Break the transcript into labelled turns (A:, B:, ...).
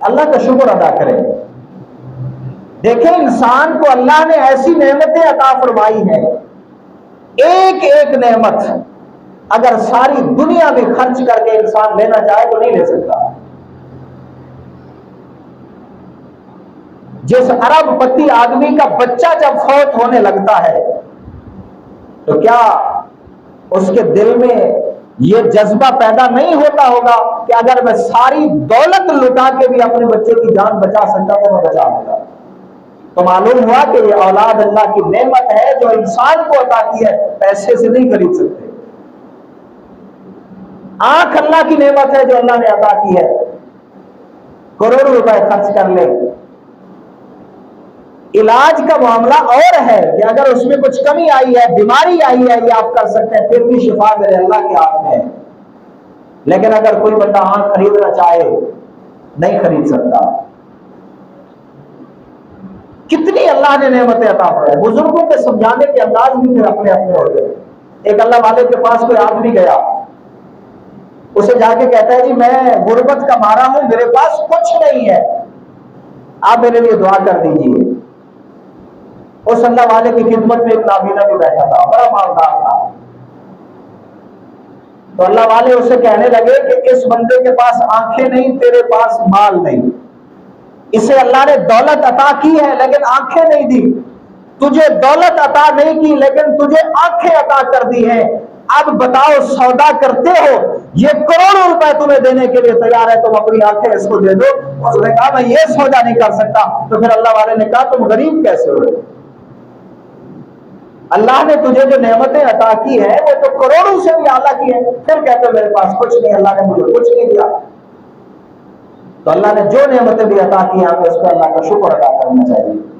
A: اللہ کا شکر ادا کریں۔ دیکھیں انسان کو اللہ نے ایسی نعمتیں عطا فرمائی ہیں، ایک ایک نعمت اگر ساری دنیا میں خرچ کر کے انسان لینا چاہے تو نہیں لے سکتا۔ جس ارب پتی آدمی کا بچہ جب فوت ہونے لگتا ہے تو کیا اس کے دل میں یہ جذبہ پیدا نہیں ہوتا ہوگا کہ اگر میں ساری دولت لٹا کے بھی اپنے بچے کی جان بچا سکتا تو میں بچا لوں گا؟ تو معلوم ہوا کہ یہ اولاد اللہ کی نعمت ہے جو انسان کو عطا کی ہے، پیسے سے نہیں خرید سکتے۔ آنکھ اللہ کی نعمت ہے جو اللہ نے عطا کی ہے، کروڑوں روپے خرچ کر لے۔ علاج کا معاملہ اور ہے کہ اگر اس میں کچھ کمی آئی ہے، بیماری آئی ہے، یہ آپ کر سکتے ہیں، پھر بھی شفا میرے اللہ کے ہاتھ میں ہے۔ لیکن اگر کوئی بندہ آنکھ خریدنا چاہے نہیں خرید سکتا۔ کتنی اللہ نے نعمتیں عطا فرمائے۔ بزرگوں کے سمجھانے کے انداز بھی پھر اپنے اپنے ہوتے ہیں۔ ایک اللہ والے کے پاس کوئی آدمی گیا، اسے جا کے کہتا ہے جی میں غربت کا مارا ہوں، میرے پاس کچھ نہیں ہے، آپ میرے لیے دعا کر دیجیے۔ اس اللہ والے کی خدمت میں ایک نابینا بھی بیٹھا تھا، بڑا مالدار تھا۔ تو اللہ والے اسے کہنے لگے کہ اس بندے کے پاس آنکھیں نہیں، تیرے پاس مال نہیں، اسے اللہ نے دولت عطا کی ہے لیکن آنکھیں نہیں دی، تجھے دولت عطا نہیں کی لیکن تجھے آنکھیں عطا کر دی ہیں۔ اب بتاؤ سودا کرتے ہو، یہ کروڑوں روپے تمہیں دینے کے لیے تیار ہے، تم اپنی آنکھیں اس کو دے دو۔ اس نے کہا میں یہ سودا نہیں کر سکتا۔ تو پھر اللہ والے نے کہا تم غریب کیسے ہو؟ اللہ نے تجھے جو نعمتیں عطا کی ہے وہ تو کروڑوں سے بھی اعلیٰ کی ہے، پھر کہتے ہو میرے پاس کچھ نہیں، اللہ نے مجھے کچھ نہیں دیا۔ تو اللہ نے جو نعمتیں بھی عطا کی ہیں ہمیں اس پہ اللہ کا شکر ادا کرنا چاہیے۔